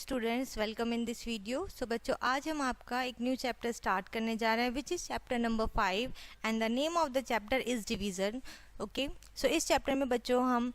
Students, welcome in this video. So बच्चों, आज हम आपका एक न्यू चैप्टर स्टार्ट करने जा रहे हैं which is chapter number 5 and the name of the chapter is division. Okay, so इस चैप्टर में बच्चों हम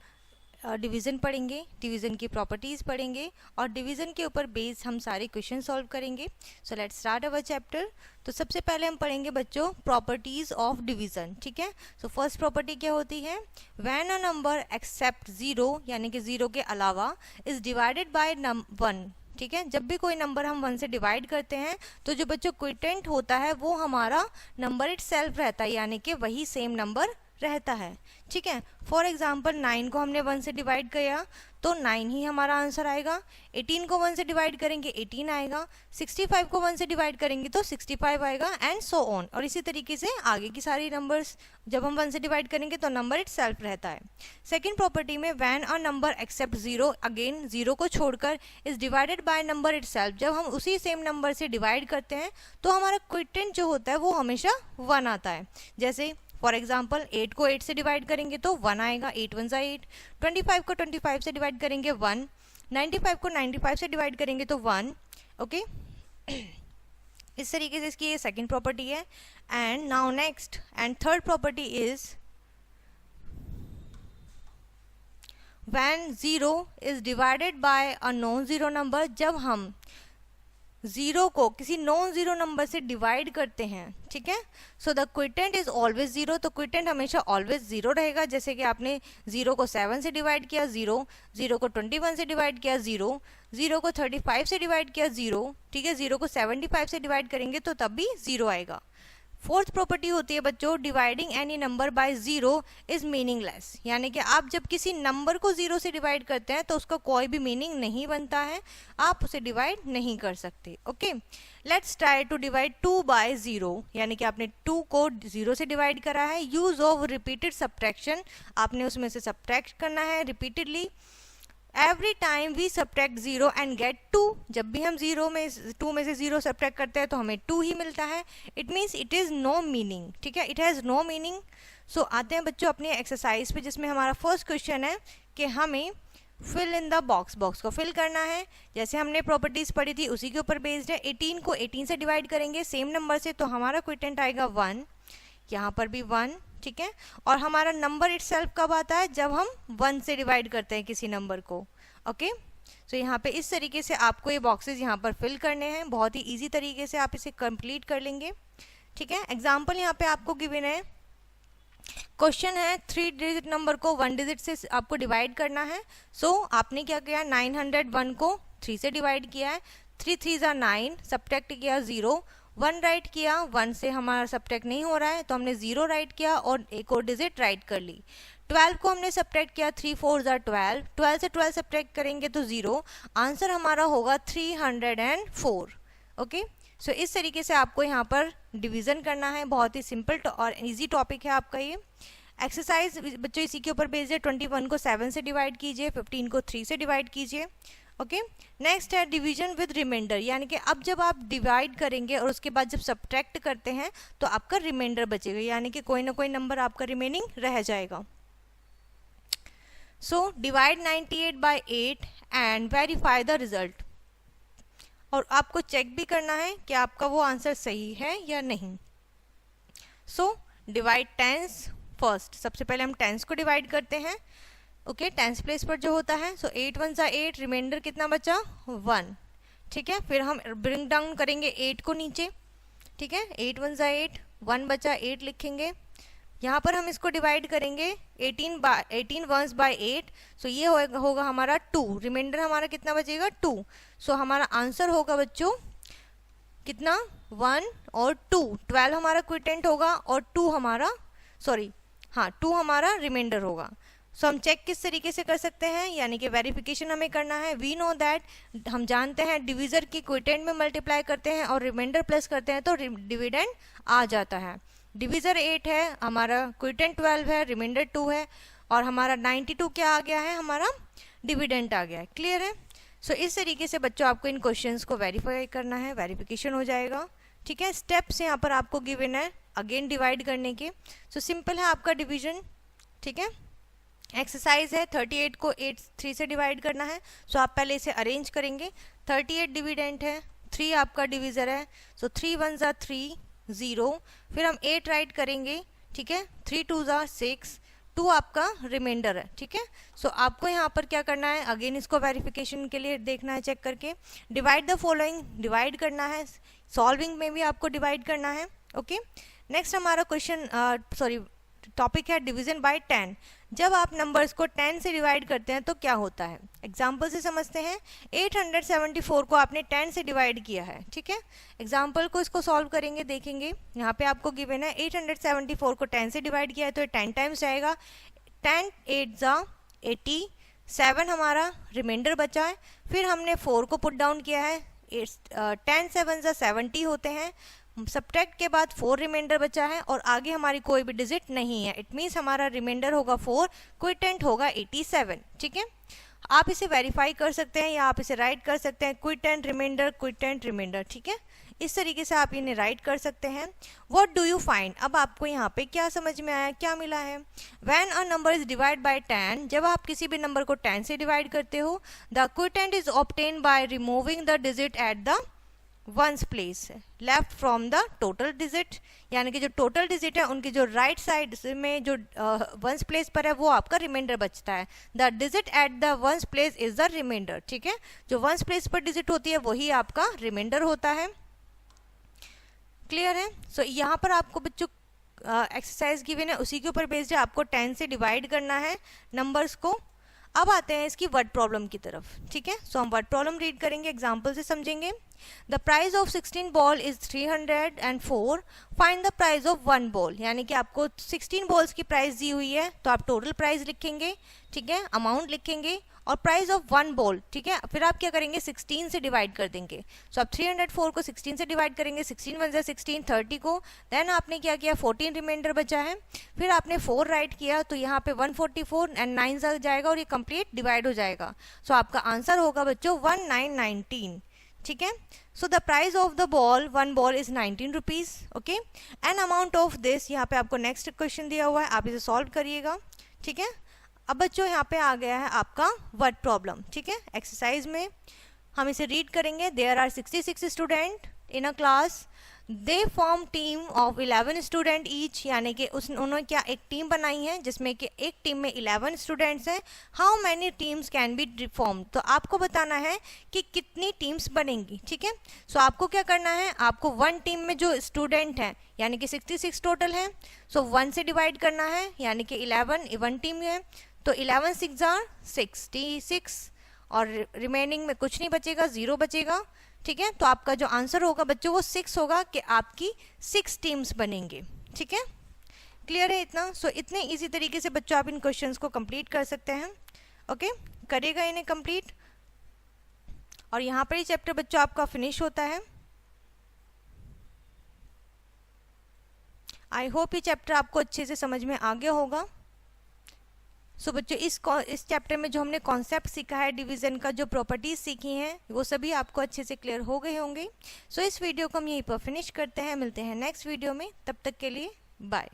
डिवीज़न पढ़ेंगे, डिवीज़न की प्रॉपर्टीज़ पढ़ेंगे और डिवीज़न के ऊपर बेस हम सारे क्वेश्चन सॉल्व करेंगे। So let's start our chapter. तो सबसे पहले हम पढ़ेंगे बच्चों प्रॉपर्टीज़ ऑफ डिवीज़न। ठीक है, सो फर्स्ट प्रॉपर्टी क्या होती है? When a number except zero यानी कि ज़ीरो के अलावा इज़ डिवाइडेड बाय 1। ठीक है, जब भी कोई नंबर हम 1 से डिवाइड करते हैं तो जो बच्चों क्विटेंट होता है वो हमारा नंबर इटसेल्फ रहता है, यानी कि वही सेम नंबर रहता है। ठीक है, फॉर एग्जाम्पल 9 को हमने 1 से डिवाइड किया तो 9 ही हमारा आंसर आएगा। 18 को 1 से डिवाइड करेंगे 18 आएगा। 65 को 1 से डिवाइड करेंगे तो 65 आएगा एंड सो ऑन। और इसी तरीके से आगे की सारी नंबर्स जब हम 1 से डिवाइड करेंगे तो नंबर इटसेल्फ रहता है। सेकेंड प्रॉपर्टी में when a number except zero, again zero को छोड़कर is divided by number itself, जब हम उसी सेम नंबर से डिवाइड करते हैं तो हमारा क्विटेंट जो होता है वो हमेशा 1 आता है। जैसे फॉर एग्जाम्पल 8 को 8 से डिवाइड करेंगे तो 1 आएगा, 8 1 ज़ा 8। 25 को 25 से डिवाइड करेंगे 1। 95 को 95 से डिवाइड करेंगे तो 1। ओके, इस तरीके से इसकी ये सेकंड प्रॉपर्टी है। And now next and third property is when zero is divided by a non zero number, जब हम जीरो को किसी नॉन जीरो नंबर से डिवाइड करते हैं। ठीक है, so the quotient is always zero, तो क्विटेंट हमेशा ऑलवेज जीरो रहेगा। जैसे कि आपने जीरो को 7 से डिवाइड किया जीरो, जीरो को 21 से डिवाइड किया जीरो, जीरो को 35 से डिवाइड किया जीरो। ठीक है, जीरो को 75 से डिवाइड करेंगे तो तब भी जीरो आएगा। फोर्थ प्रॉपर्टी होती है बच्चों dividing any number by zero is meaningless, यानी कि आप जब किसी नंबर को जीरो से डिवाइड करते हैं तो उसका कोई भी मीनिंग नहीं बनता है, आप उसे डिवाइड नहीं कर सकते। Okay, let's try to divide 2 by zero, यानी कि आपने 2 को जीरो से डिवाइड करा है। यूज ऑफ रिपीटेड सब्ट्रैक्शन, आपने उसमें से सब्ट्रैक्ट करना है repeatedly. Every time we subtract zero and get 2, जब भी हम जीरो में 2 में से जीरो सब्ट्रैक्ट करते हैं तो हमें 2 ही मिलता है। It means it is no meaning. ठीक है, it has no meaning. So आते हैं बच्चों अपनी एक्सरसाइज पे, जिसमें हमारा फर्स्ट क्वेश्चन है कि हमें fill in the box, box को फिल करना है। जैसे हमने प्रॉपर्टीज पढ़ी थी उसी के ऊपर बेस्ड है। 18 को 18 से डिवाइड करेंगे सेम नंबर से तो हमारा क्विटेंट आएगा 1, यहाँ पर भी 1। ठीक है, और हमारा नंबर इटसेल्फ कब आता है? जब हम 1 से डिवाइड करते हैं किसी नंबर को। ओके, सो यहाँ पे इस तरीके से आपको ये बॉक्सेस यहाँ पर फिल करने हैं। बहुत ही इजी तरीके से आप इसे कंप्लीट कर लेंगे। ठीक है, एग्जाम्पल यहाँ पे आपको गिवन है। क्वेश्चन है 3 डिजिट नंबर को 1 डिजिट से आपको डिवाइड करना है। सो आपने क्या किया? 901 को 3 से डिवाइड किया है। 3 3 ज़ा 9, सब्ट्रैक्ट किया 0, 1 राइट किया। 1 से हमारा सब्ट्रैक्ट नहीं हो रहा है तो हमने 0 राइट किया और एक और डिजिट राइट कर ली। 12 को हमने सब्ट्रैक्ट किया, 3 4 ज़ा 12, 12 से 12 सब्ट्रैक्ट करेंगे तो 0। आंसर हमारा होगा 304। ओके, सो इस तरीके से आपको यहाँ पर डिवीज़न करना है। बहुत ही सिंपल और इजी टॉपिक है आपका ये। एक्सरसाइज बच्चों इसी के ऊपर बेस्ड है। 21 को 7 से डिवाइड कीजिए, 15 को 3 से डिवाइड कीजिए। ओके, नेक्स्ट है डिवीजन विद रिमाइंडर, यानी कि अब जब आप डिवाइड करेंगे और उसके बाद जब सब्ट्रैक्ट करते हैं तो आपका रिमाइंडर बचेगा, यानी कि कोई ना कोई नंबर आपका रिमेनिंग रह जाएगा। So divide 98 by 8 and verify the result, और आपको चेक भी करना है कि आपका वो आंसर सही है या नहीं। सो डिवाइड टेंस फर्स्ट, सबसे पहले हम टेंस को डिवाइड करते हैं। ओके, टेंस प्लेस पर जो होता है, सो 8 1 ज़ा 8, रिमाइंडर कितना बचा? 1। ठीक है, फिर हम ब्रिंग डाउन करेंगे 8 को नीचे। ठीक है, 8 1 ज़ा 8, 1 बचा 8 लिखेंगे। यहाँ पर हम इसको डिवाइड करेंगे 18 वंस बाय 8, सो ये होगा हमारा 2, रिमाइंडर हमारा कितना बचेगा? 2। सो हमारा आंसर होगा बच्चों कितना? 1 और 2। 12 हमारा क्विटेंट होगा और 2 हमारा 2 हमारा रिमाइंडर होगा। सो हम चेक किस तरीके से कर सकते हैं, यानी कि वेरिफिकेशन हमें करना है। वी नो दैट, हम जानते हैं डिविजर की क्विटेंट में मल्टीप्लाई करते हैं और रिमाइंडर प्लस करते हैं तो डिविडेंड आ जाता है। डिविजर 8 है, हमारा क्विटेंट 12 है, रिमाइंडर 2 है और हमारा 92 क्या आ गया है? हमारा डिविडेंड आ गया है। क्लियर है? सो इस तरीके से बच्चों आपको इन क्वेश्चंस को वेरीफाई करना है, वेरिफिकेशन हो जाएगा। ठीक है, स्टेप्स यहाँ पर आपको गिवन है अगेन डिवाइड करने के। सो सिंपल है आपका डिवीजन। ठीक है, एक्सरसाइज है 38 को 3 से डिवाइड करना है। सो आप पहले इसे अरेंज करेंगे। 38 डिविडेंट है, 3 आपका डिविजर है, सो 3 1 ज़ा 3 0, फिर हम 8 राइट करेंगे, ठीक है, 3 2 ज़ा 6, 2 आपका रिमाइंडर है, ठीक है। सो आपको यहाँ पर क्या करना है, अगेन इसको वेरिफिकेशन के लिए देखना है, चेक करके डिवाइड द फॉलोइंग, डिवाइड करना है, सॉल्विंग में भी आपको डिवाइड करना है, ओके। नेक्स्ट हमारा क्वेश्चन टॉपिक है डिवीजन बाय 10। जब आप नंबर्स को 10 से डिवाइड करते हैं तो क्या होता है, एग्जाम्पल से समझते हैं। 874 को आपने 10 से डिवाइड किया है, ठीक है। एग्जाम्पल को इसको सॉल्व करेंगे, देखेंगे यहाँ पे आपको गिवन है 874 को 10 से डिवाइड किया है तो 10 टाइम्स जाएगा, 10 8 ज़ा 80, 7 हमारा रिमाइंडर बचा है, फिर हमने 4 को पुट डाउन किया है, 10 7 ज़ा 70 होते हैं, सब्ट्रैक्ट के बाद 4 रिमाइंडर बचा है और आगे हमारी कोई भी डिजिट नहीं है, इट मीन्स हमारा रिमाइंडर होगा 4, क्विटेंट होगा 87, ठीक है। आप इसे वेरीफाई कर सकते हैं या आप इसे राइट कर सकते हैं, क्विटेंट रिमाइंडर, ठीक है। इस तरीके से आप इन्हें राइट कर सकते हैं। व्हाट डू यू फाइंड, अब आपको यहाँ पे क्या समझ में आया, क्या मिला है। When a number is divide by 10, जब आप किसी भी नंबर को 10 से डिवाइड करते हो, the quotient is obtain by removing the digit at the ones place left from the total digit, यानी कि जो टोटल डिजिट है उनकी जो राइट साइड में जो वंस प्लेस पर है वो आपका रिमाइंडर बचता है। The digit at the ones place is the reminder, ठीक है। जो वंस प्लेस पर डिजिट होती है वही आपका रिमाइंडर होता है। क्लियर है। सो यहाँ पर आपको बच्चों एक्सरसाइज गिवन है, उसी के ऊपर बेस्ड है, आपको 10 से डिवाइड करना है नंबर्स को। अब आते हैं इसकी वर्ड प्रॉब्लम की तरफ, ठीक है। सो हम वर्ड प्रॉब्लम रीड करेंगे, एग्जाम्पल से समझेंगे। The price of 16 ball is 304, find the price of 1 ball, यानी कि आपको 16 बॉल्स की प्राइस दी हुई है तो आप टोटल प्राइस लिखेंगे, ठीक है, अमाउंट लिखेंगे और प्राइस ऑफ 1 बॉल, ठीक है। फिर आप क्या करेंगे, 16 से डिवाइड कर देंगे। सो आप 304 को 16 से डिवाइड करेंगे, 16 1 16 30 को, देन आपने क्या किया, 14 रिमाइंडर बचा है, फिर आपने 4 राइट किया तो यहाँ पे 144 एंड 9 आ जाएगा और ये कंप्लीट डिवाइड हो जाएगा। सो आपका आंसर होगा बच्चों 1919, ठीक है। So the price of the ball 1 ball is 19 rupees, okay. An amount of this, यहाँ पे आपको नेक्स्ट क्वेश्चन दिया हुआ है, आप इसे सॉल्व करिएगा, ठीक है। अब बच्चों यहाँ पे आ गया है आपका वर्ड प्रॉब्लम, ठीक है। एक्सरसाइज में हम इसे रीड करेंगे। There are 66 student in a class, they form team of 11 student each, यानी कि उन्होंने क्या एक टीम बनाई है जिसमें कि एक टीम में 11 स्टूडेंट्स हैं। How many teams can be form, तो आपको बताना है कि कितनी टीम्स बनेंगी, ठीक है। सो आपको क्या करना है, आपको 1 टीम में जो स्टूडेंट हैं यानी कि 66 टोटल हैं, सो 1 से डिवाइड करना है, यानी कि 11 1 टीम है तो 11 6 are 66 और रिमेनिंग में कुछ नहीं बचेगा, 0 बचेगा, ठीक है। तो आपका जो आंसर होगा बच्चों वो 6 होगा कि आपकी 6 टीम्स बनेंगे, ठीक है। क्लियर है इतना। सो इतने इजी तरीके से बच्चों आप इन क्वेश्चंस को कंप्लीट कर सकते हैं, ओके। करिएगा इन्हें कंप्लीट और यहाँ पर ही चैप्टर बच्चों आपका फिनिश होता है। आई होप ये चैप्टर आपको अच्छे से समझ में आ गया होगा। सो बच्चों इस चैप्टर में जो हमने कॉन्सेप्ट सीखा है डिवीजन का, जो प्रॉपर्टीज सीखी हैं वो सभी आपको अच्छे से क्लियर हो गए होंगे। सो इस वीडियो को हम यहीं पर फिनिश करते हैं, मिलते हैं नेक्स्ट वीडियो में, तब तक के लिए बाय।